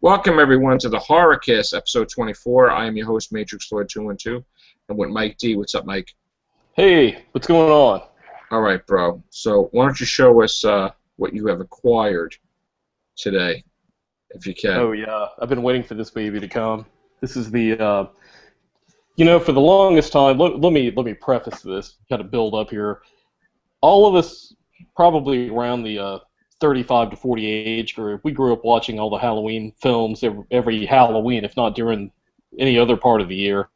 Welcome everyone to the HorrorCast, episode 24. I am your host, Matrix Lord 212, and with Mike D. What's up, Mike? Hey, what's going on? All right, bro. So why don't you show us what you have acquired today, if you can? Oh yeah, I've been waiting for this baby to come. This is the, for the longest time. Let me preface this, kind of build up here. All of us, probably around the 35 to 40 age group, we grew up watching all the Halloween films every Halloween, if not during any other part of the year.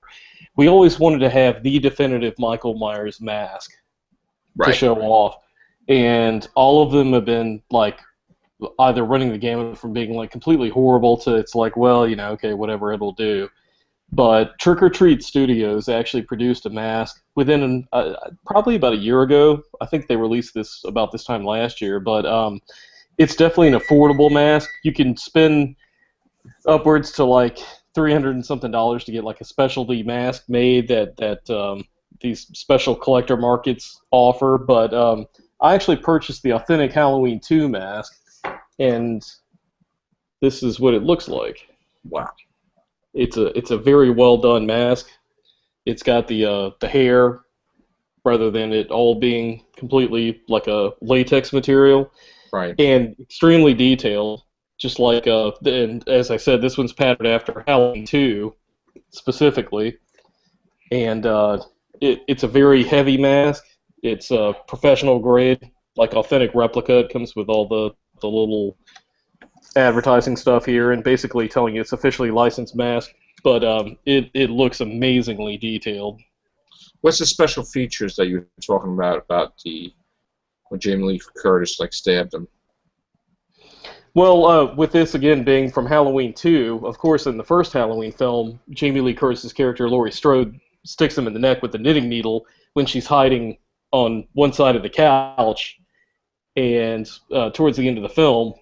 We always wanted to have the definitive Michael Myers mask to show off, and all of them have been like either running the gamut from being like completely horrible to it's like, well, okay, whatever, it'll do. But Trick or Treat Studios actually produced a mask within probably about a year ago. I think they released this about this time last year, but it's definitely an affordable mask. You can spend upwards to like $300 and something to get like a specialty mask made that these special collector markets offer. But I actually purchased the authentic Halloween 2 mask, and this is what it looks like. Wow. It's a very well done mask. It's got the hair rather than it all being completely like a latex material, right? And extremely detailed. Just like and as I said, this one's patterned after Halloween 2 specifically, and it's a very heavy mask. It's a professional grade, like authentic replica. It comes with all the little advertising stuff here and basically telling you it's officially licensed mask, but it looks amazingly detailed. What's the special features that you were talking about when Jamie Lee Curtis like stabbed him? Well, with this again being from Halloween 2, of course in the first Halloween film, Jamie Lee Curtis's character Laurie Strode sticks him in the neck with a knitting needle when she's hiding on one side of the couch, and towards the end of the film,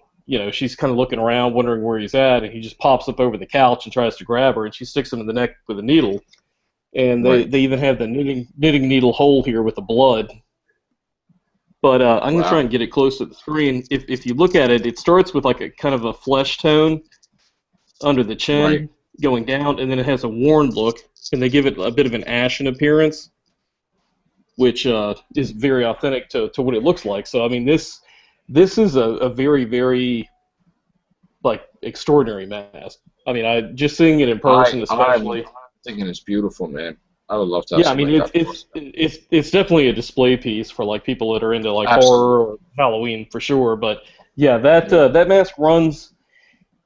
she's kind of looking around, wondering where he's at, and he just pops up over the couch and tries to grab her, and she sticks him in the neck with a needle. And they even have the knitting needle hole here with the blood. But I'm going to try and get it close to the screen. If you look at it, it starts with like a kind of a flesh tone under the chin going down, and then it has a worn look, and they give it a bit of an ashen appearance, which is very authentic to what it looks like. So, I mean, this is a very, very, like, extraordinary mask. I mean, just seeing it in person, especially. I'm thinking it's beautiful, man. I would love to have something like that. It's definitely a display piece for, like, people that are into, like, horror or Halloween, for sure. But, yeah, that mask runs.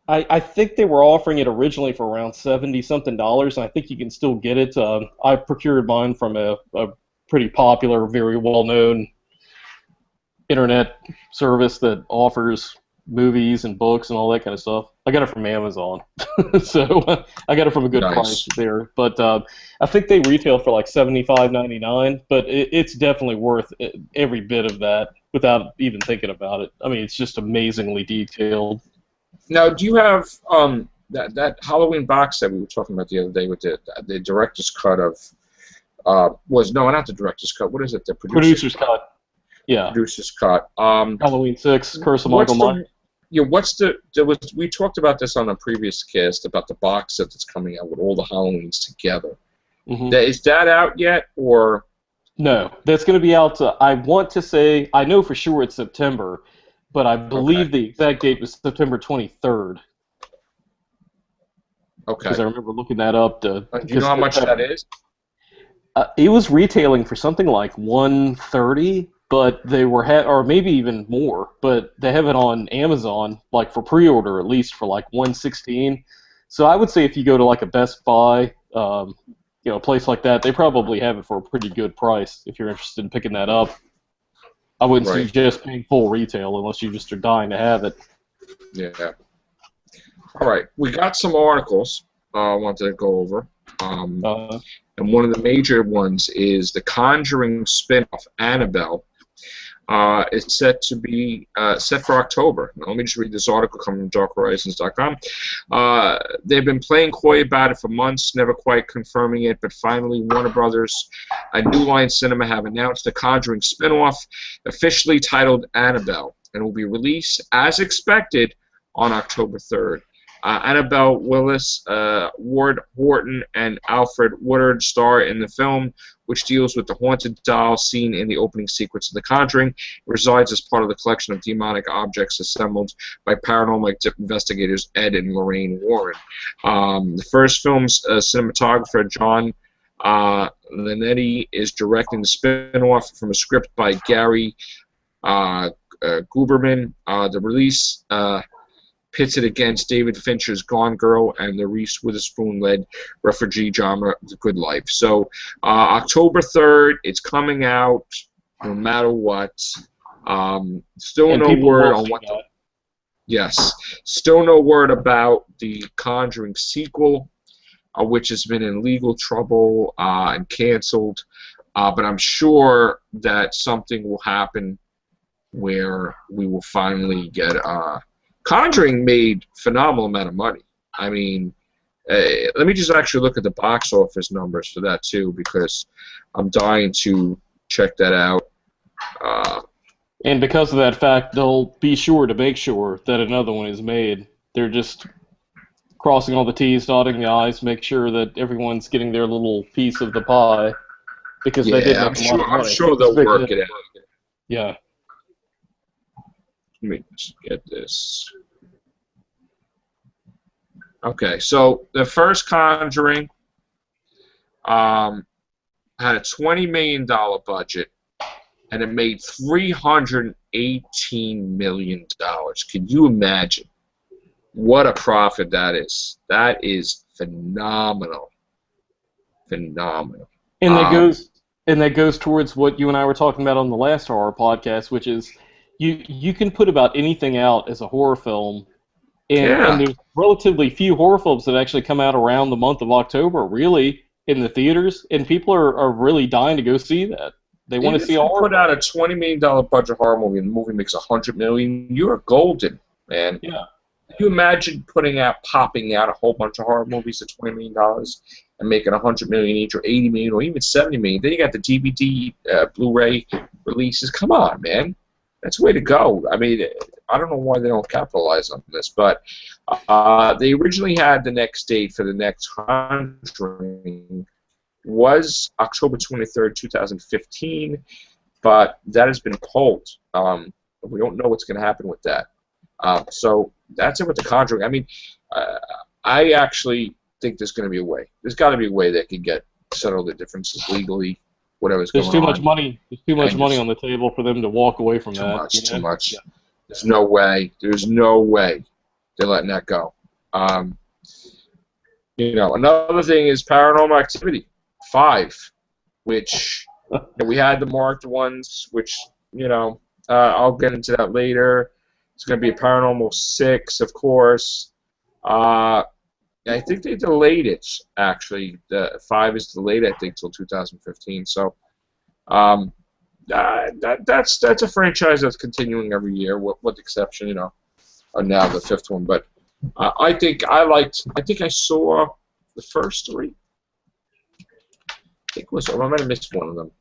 I think they were offering it originally for around $70-something, and I think you can still get it. I procured mine from a pretty popular, very well-known internet service that offers movies and books and all that kind of stuff. I got it from Amazon, so I got it from a good price there. But I think they retail for like $75.99, but it's definitely worth every bit of that without even thinking about it. I mean, it's just amazingly detailed. Now, do you have that Halloween box that we were talking about the other day with the director's cut of? Not the director's cut. What is it? The producer's cut. Yeah. Producer's cut. Halloween 6, Curse of Michael Myers. We talked about this on a previous cast about the box set that's coming out with all the Halloweens together. Mm-hmm. Is that out yet, or? No, that's going to be out. I want to say, I know for sure it's September, but I believe the exact date was September 23rd. Okay. Because I remember looking that up. Do you know how much that is? It was retailing for something like $130, but they were or maybe even more. But they have it on Amazon, like for pre-order at least, for like $116. So I would say if you go to like a Best Buy, a place like that, they probably have it for a pretty good price if you're interested in picking that up. I wouldn't suggest paying full retail unless you just are dying to have it. Yeah. All right, we got some articles I wanted to go over. And one of the major ones is the Conjuring spin-off, Annabelle, is set to be set for October. Now, let me just read this article coming from darkhorizons.com. They've been playing coy about it for months, never quite confirming it, but finally Warner Brothers and New Line Cinema have announced the Conjuring spin-off, officially titled Annabelle, and will be released, as expected, on October 3rd. Annabelle Willis, Ward Horton, and Alfred Woodard star in the film, which deals with the haunted doll seen in the opening sequence of The Conjuring. It resides as part of the collection of demonic objects assembled by paranormal investigators Ed and Lorraine Warren. The first film's cinematographer, John Linetti, is directing the spin-off from a script by Gary Guberman. The release pits it against David Fincher's Gone Girl and the Reese Witherspoon-led refugee drama The Good Life. So October 3rd, it's coming out no matter what. Still no word on what yes, still no word about the Conjuring sequel, which has been in legal trouble and canceled. But I'm sure that something will happen where we will finally get Conjuring made phenomenal amount of money. I mean, let me just actually look at the box office numbers for that too, because I'm dying to check that out. And because of that fact, they'll be sure to make sure that another one is made. They're just crossing all the T's, dotting the I's, make sure that everyone's getting their little piece of the pie, because they did make a lot of money. I'm sure they'll work it out. Yeah. Let me just get this. Okay, so the first Conjuring had a $20 million budget, and it made $318 million. Can you imagine what a profit that is? That is phenomenal. Phenomenal. And that goes towards what you and I were talking about on the last horror podcast, which is you can put about anything out as a horror film, and there's relatively few horror films that actually come out around the month of October, really, in the theaters, and people are really dying to go see that. They want to see all. Put out a $20 million budget horror movie, and the movie makes $100 million. You're golden, man. Yeah. Can you imagine popping out a whole bunch of horror movies at $20 million and making $100 million each, or $80 million, or even $70 million? Then you got the DVD, Blu-ray releases. Come on, man. That's the way to go. I mean, I don't know why they don't capitalize on this, but they originally had the next date for the next Conjuring was October 23rd, 2015, but that has been pulled. We don't know what's going to happen with that. So that's it with the Conjuring. I mean, I actually think there's going to be a way. There's got to be a way that can settle the differences legally. Whatever's going on. There's too much money on the table for them to walk away from that. Too much. Yeah. There's no way. There's no way they're letting that go. Another thing is Paranormal Activity 5, which we had the marked ones, which I'll get into that later. It's going to be a Paranormal 6, of course. I think they delayed it, actually. The 5 is delayed, I think, till 2015. So that's a franchise that's continuing every year, with the exception, of now the 5th one. But I think I saw the first 3. I might have missed one of them.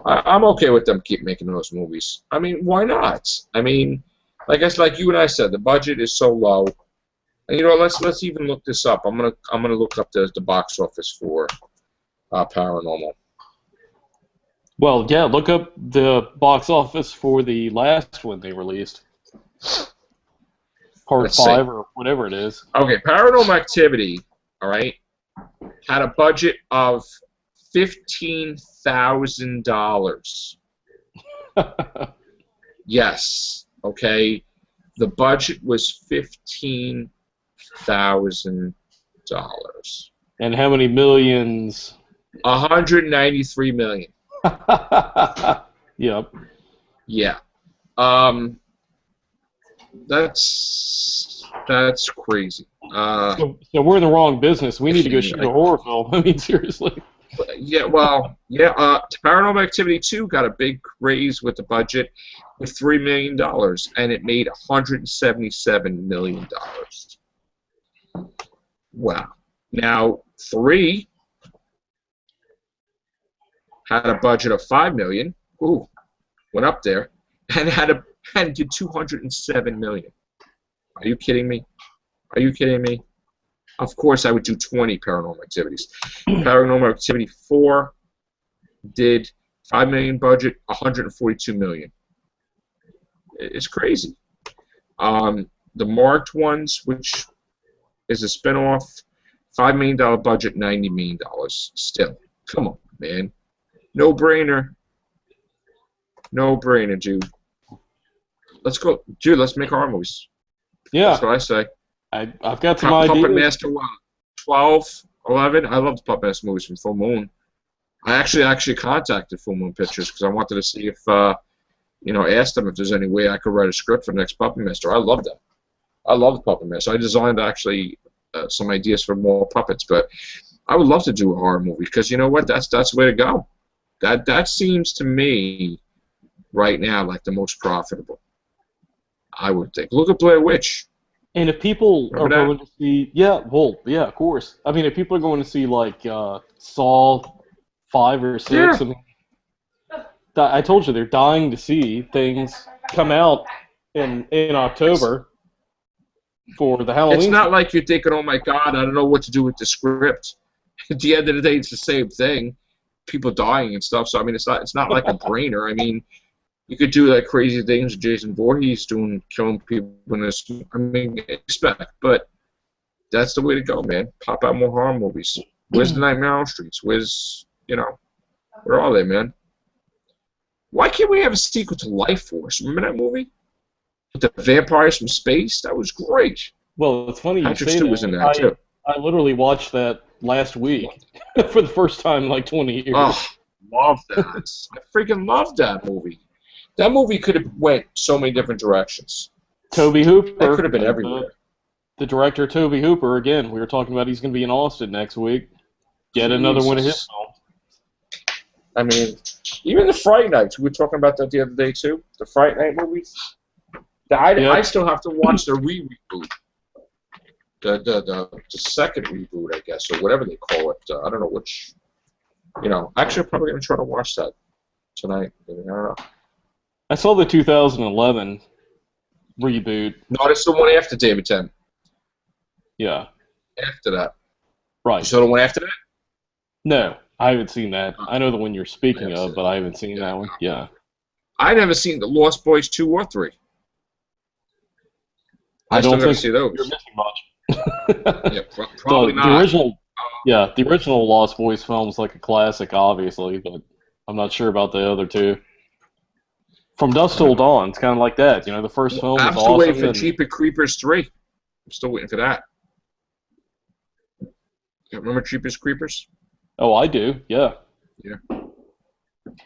I'm okay with them keep making those movies. I mean, why not? I mean, like you and I said, the budget is so low. And, let's even look this up. I'm gonna look up the box office for Paranormal. Well, yeah, look up the box office for the last one they released, Part 5 or whatever it is. Okay, Paranormal Activity, all right, had a budget of $15,000. Yes. Okay. The budget was $15,000. And how many millions? 193 million. Yep. Yeah. That's crazy. So we're in the wrong business. We need to go shoot a horror film. I mean, seriously. Yeah, Paranormal Activity 2 got a big raise with the budget with $3 million, and it made $177 million. Wow. Now, 3 had a budget of $5 million. Ooh, went up there, and did $207 million. Are you kidding me? Are you kidding me? Of course, I would do 20 Paranormal Activities. Paranormal Activity 4 did $5 million budget, $142 million. It's crazy. The marked ones, which is a spinoff, $5 million budget, $90 million. Still, come on, man. No brainer. No brainer, dude. Let's go, dude. Let's make horror movies. Yeah. That's what I say. I've got some ideas. Puppet Master 12, 11. I love the Puppet Master movies from Full Moon. I actually contacted Full Moon Pictures because I wanted to see if, asked them if there's any way I could write a script for the next Puppet Master. I love that. I love the Puppet Master. I designed actually some ideas for more puppets, but I would love to do a horror movie because you know what? That's the way to go. That seems to me right now like the most profitable. I would think. Look at Blair Witch. And if people are going to see, of course. I mean, if people are going to see like Saw 5 or 6, yeah. I mean, I told you they're dying to see things come out in October for the Halloween. It's not like you're thinking, oh my God, I don't know what to do with the script. At the end of the day, it's the same thing. People dying and stuff. So I mean, it's not like a brainer. I mean, you could do like crazy things. Jason Voorhees killing people in this. I mean, expect, but that's the way to go, man. Pop out more horror movies. Where's the Nightmare on Elm Streets? Where are they, man? Why can't we have a sequel to Life Force? Remember that movie? With the vampires from space? That was great. Well, it's funny Patrick you say Stewart that. was in that too. I literally watched that last week for the first time in like 20 years. Oh, love that. I freaking love that movie. That movie could have went so many different directions. Toby Hooper. That could have been everywhere. The director, Toby Hooper, again, we were talking about he's going to be in Austin next week. Get another one of his films. I mean, even the Fright Nights, we were talking about that the other day too. The Fright Night movies. I still have to watch the reboot. The second reboot, I guess, or whatever they call it. I don't know which. Actually, I'm probably going to try to watch that tonight. I don't know. I saw the 2011 reboot. No, it's the one after David Tennant. Yeah. After that. Right. You saw the one after that? No, I haven't seen that. I know the one you're speaking of, but I haven't seen that one. Yeah. I never seen the Lost Boys 2 or 3. I don't still think see those. You're missing much. Yeah, probably not. The original Lost Boys film is like a classic, obviously, but I'm not sure about the other two. From Dusk Till Dawn, it's kind of like that. The first film was awesome. I'm still waiting for Jeepers Creepers 3. I'm still waiting for that. You remember Jeepers Creepers? Oh, I do. Yeah. Yeah.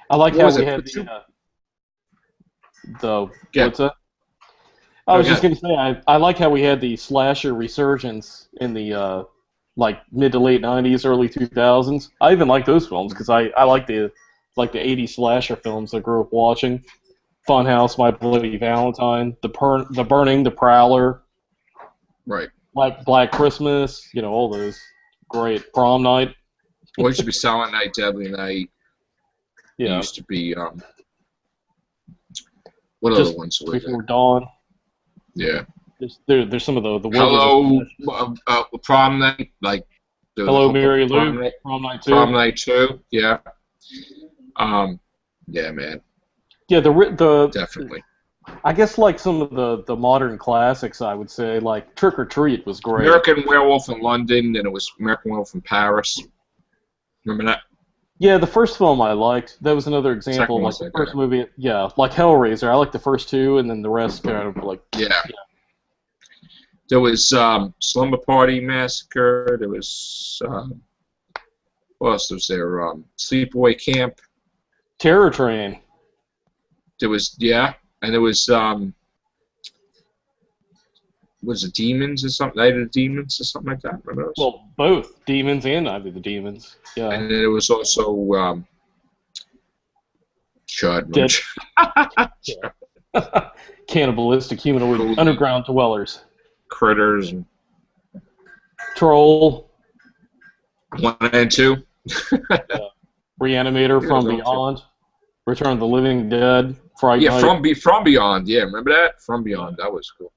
I like how we had what's that? I was just going to say, I like how we had the slasher resurgence in the mid to late 90s, early 2000s. I even like those films because I like the 80s slasher films I grew up watching. Funhouse, My Bloody Valentine, The Burning, The Prowler. Right. Like Black Christmas, all those great. Prom Night. Well, it used to be Silent Night, Deadly Night. Yeah. It used to be, what other ones were there? Before Dawn. Yeah. There's some of the Hello, Prom Night, like Hello, Mary Lou, Prom Night 2. Prom Night 2, yeah. Yeah, man. Yeah, the definitely. I guess like some of the modern classics, I would say, like Trick or Treat was great. American Werewolf in London, and it was American Werewolf in Paris. Remember that? Yeah, the first film I liked. That was another example. Like the first movie, yeah, like Hellraiser. I liked the first two, and then the rest kind of like. Yeah. There was Slumber Party Massacre. There was what else was there? Sleepaway Camp. Terror Train. There was and there was it Demons or something? Night of the Demons or something like that? Remember those? Well, both Demons and Night of the Demons. Yeah. And then there was also Chud. Cannibalistic humanoid underground dwellers. Critters. And Troll. 1 and 2. Reanimator from Beyond. Return of the Living Dead. Fright Night. From Beyond. Yeah, remember that? From Beyond. That was cool.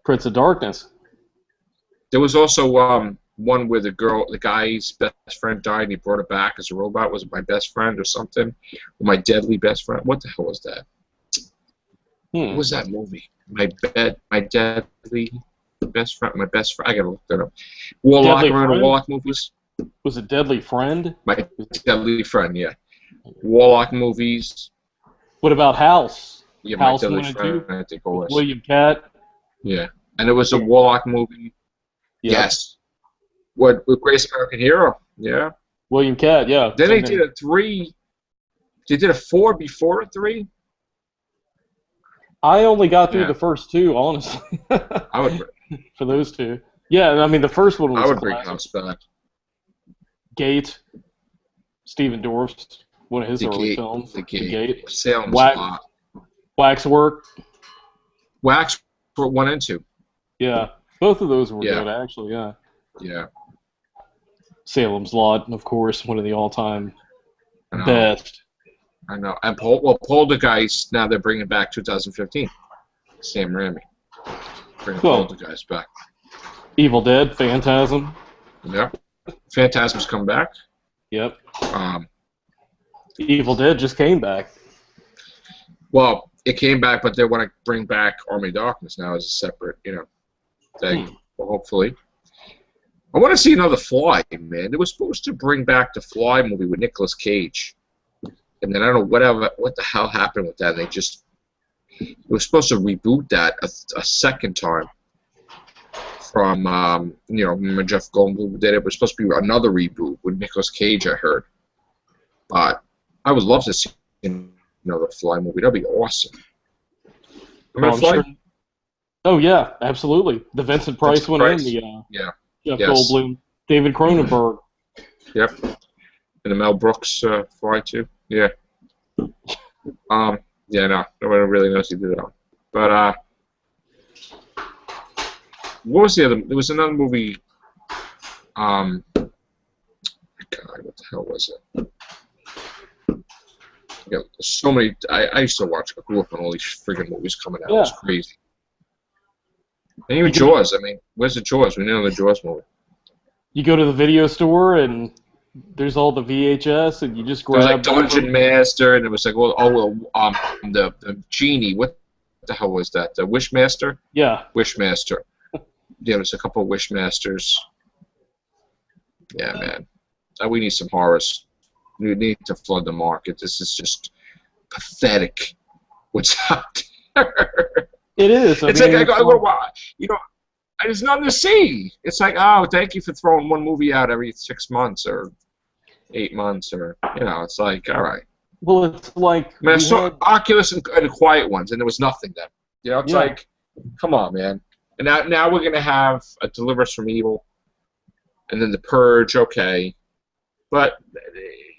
Prince of Darkness. There was also one where the guy's best friend died and he brought it back as a robot. Was it My Best Friend or something? Or My Deadly Best Friend? What the hell was that? What was that movie? My Deadly Best Friend. My Best Friend. I gotta look that up. Warlock. Remember the Warlock movies? Was it Deadly Friend? My Deadly Friend. Yeah. Warlock movies. What about House? Yeah, House My Deadly 1 and Friend. 2? I think it was. William Catt. Yeah, and it was a Warlock movie. Yep. Yes. What with Greatest American Hero? Yeah. William Catt. Yeah. Then they did a 3. They did a 4 before a 3. I only got through the first 2, honestly. I would. For those 2. Yeah, I mean the first one was. I would bring House back. Gate. Stephen Dorff's one of his early films. The Gate. Salem's Lot. Waxwork. Waxwork 1 and 2. Yeah, both of those were good, actually. Yeah. Yeah. Salem's Lot, of course, one of the all-time best. I know. And Poltergeist, now they're bringing back 2015. Sam Raimi. Bringing Poltergeist back. Evil Dead, Phantasm. Yep. Phantasm's come back. Yep. Evil Dead just came back. Well, it came back, but they want to bring back Army of Darkness now as a separate, thing. Well, hopefully. I want to see another Fly, man. They were supposed to bring back the Fly movie with Nicolas Cage. And then I don't know what the hell happened with that. They were supposed to reboot that a second time from, remember Jeff Goldblum did it? It was supposed to be another reboot with Nicolas Cage, I heard. But I would love to see another Fly movie. That'd be awesome. Remember Fly? Sure. Oh, yeah, absolutely. The Vincent Price one and the Jeff Goldblum, David Cronenberg. Yep. And the Mel Brooks Fly, too. Yeah. Yeah, no. Nobody really knows who did that one. But, what was the other? There was another movie. God, what the hell was it? Yeah, so many. I used to watch. I grew up on all these friggin' movies coming out. It was crazy. And even Jaws. I mean, where's the Jaws? We know the Jaws movie. You go to the video store and there's all the VHS, and you just grab. There was like Dungeon Master, and it was like, the genie. What the hell was that? The Wishmaster. Yeah. Wishmaster. Yeah, there's a couple of Wishmasters. Yeah, man. We need some horrors. We need to flood the market. This is just pathetic. What's out there? It is. I go, there's nothing to see. It's like, oh, thank you for throwing one movie out every 6 months or 8 months, or it's like, all right. Well, it's like I saw Oculus and the Quiet Ones, and there was nothing then. It's like, come on, man. And now we're gonna have a Deliver Us from Evil, and then The Purge. Okay, but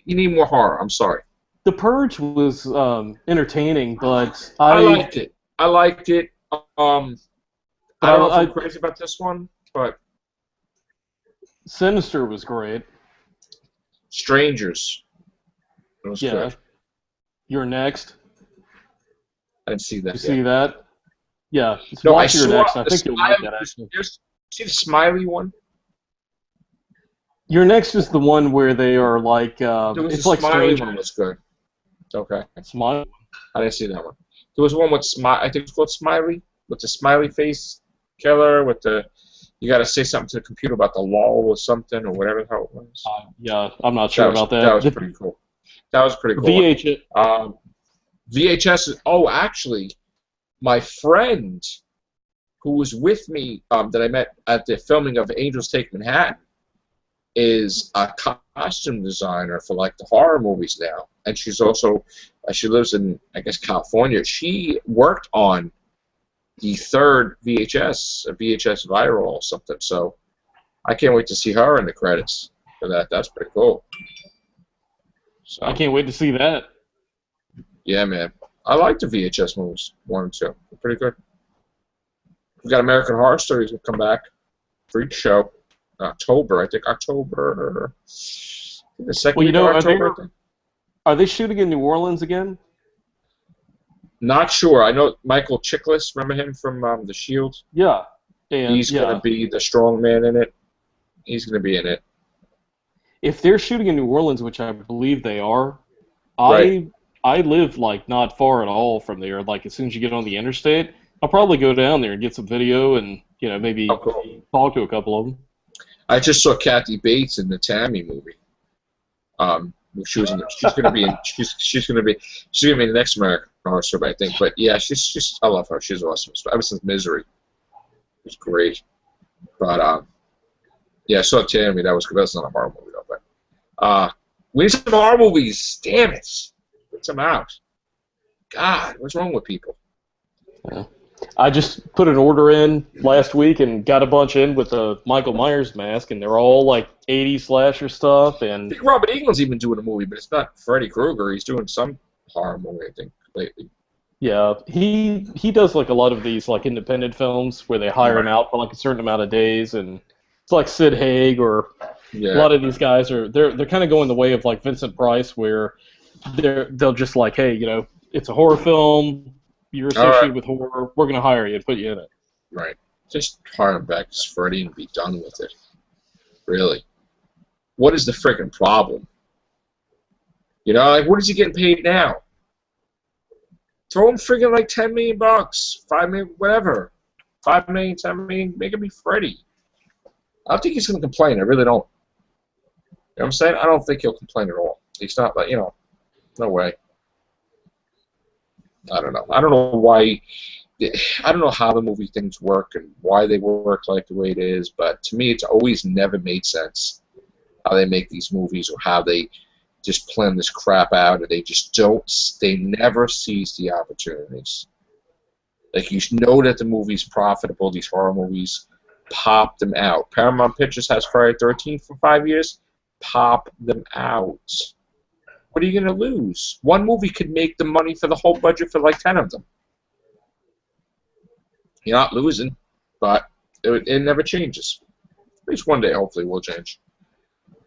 you need more horror. I'm sorry. The Purge was entertaining, but I liked it. I liked it. I don't know if I'm crazy about this one, but Sinister was great. Strangers. It was good. You're Next. I didn't see that. You see that? Yeah. No, I saw Next. I think you'll like that, actually. See the Smiley one? Your Next is the one where they are like. It's like Smiley one was good. Okay. Smiley. I didn't see that one. There was one with I think it's called Smiley, with the smiley face killer, with the. You got to say something to the computer about the law or something or whatever the hell it was. Yeah, I'm not sure about that. That was pretty cool. That was pretty cool. VHS. Oh, actually, my friend who was with me that I met at the filming of Angels Take Manhattan is a costume designer for like the horror movies now, and she's also she lives in, I guess, California. She worked on the third VHS viral or something. So I can't wait to see her in the credits for that. That's pretty cool. So, I can't wait to see that. Yeah, man. I like the VHS movies, 1 and 2. They're pretty good. We've got American Horror Stories will come back. Freak Show. October, I think. October. The second week of October, are they shooting in New Orleans again? Not sure. I know Michael Chiklis. Remember him from The Shield? Yeah. And he's going to be the strong man in it. He's going to be in it. If they're shooting in New Orleans, which I believe they are, Right. I live like not far at all from there. Like as soon as you get on the interstate, I'll probably go down there and get some video and maybe talk to a couple of them. I just saw Kathy Bates in the Tammy movie. She's going to be in, she's going to be the next American Horror Story, I think. But yeah, she's I love her. She's awesome. Ever since Misery, it's great. But yeah, I saw Tammy. That's not a horror movie though. But we need some horror movies. Damn it, get some out. God, what's wrong with people? Yeah. I just put an order in last week and got a bunch in with the Michael Myers mask, and they're all like 80s slasher stuff. And I think Robert Englund's even doing a movie, but it's not Freddy Krueger. He's doing some horror movie, I think, lately. Yeah, he does like a lot of these like independent films where they hire him out for like a certain amount of days, and it's like Sid Haig or a lot of these guys are they're kind of going the way of like Vincent Price, where they'll just like, hey, it's a horror film. You're associated with horror. We're going to hire you and put you in it. Right. Just hire him back as Freddy and be done with it. Really. What is the freaking problem? Like, what is he getting paid now? Throw him freaking like $10 million, $5 million, whatever. $5 million, $10 million, make him be Freddy. I don't think he's going to complain. I really don't. You know what I'm saying? I don't think he'll complain at all. He's not like, no way. I don't know. I don't know why. I don't know how the movie things work and why they work like the way it is, but to me, it's always never made sense how they make these movies or how they just plan this crap out and they just don't. They never seize the opportunities. Like, you know that the movie's profitable. These horror movies, pop them out. Paramount Pictures has Friday the 13th for 5 years. Pop them out. What are you going to lose? One movie could make the money for the whole budget for like 10 of them. You're not losing, but it never changes. At least one day, hopefully, will change.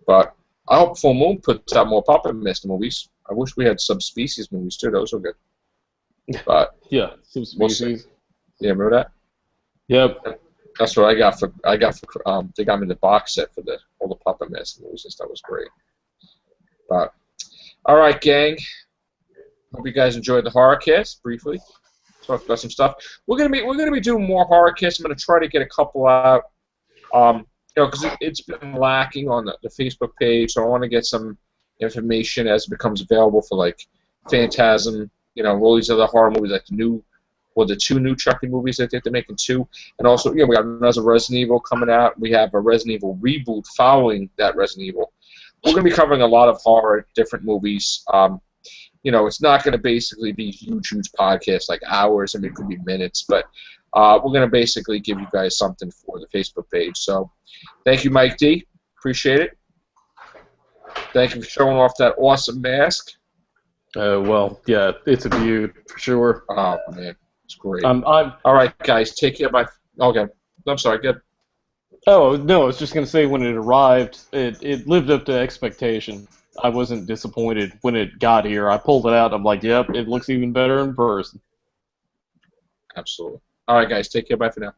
But I hope Full Moon puts out more Puppet Master movies. I wish we had Subspecies movies too. Those were good. But yeah, Subspecies. Yeah, remember that? Yep. That's what I got for. They got me the box set for all the Puppet Master movies. And stuff was great. But. All right, gang. Hope you guys enjoyed the horror cast. Briefly, talked about some stuff. We're gonna be doing more horror casts. I'm gonna try to get a couple out. Because it's been lacking on the Facebook page. So I want to get some information as it becomes available for like Phantasm. All these other horror movies, like the two new Chucky movies. I think they're making 2, and also we have another Resident Evil coming out. We have a Resident Evil reboot following that Resident Evil. We're going to be covering a lot of horror, different movies. It's not going to basically be huge podcasts like hours. I mean, it could be minutes, but we're going to basically give you guys something for the Facebook page. So thank you, Mike D. Appreciate it. Thank you for showing off that awesome mask. Well, yeah, it's a beaut for sure. Oh, man. It's great. All right, guys. Take care. Bye. Okay. I'm sorry. Good. Oh, no, I was just going to say when it arrived, it lived up to expectation. I wasn't disappointed when it got here. I pulled it out, and I'm like, yep, it looks even better in person. Absolutely. All right, guys, take care. Bye for now.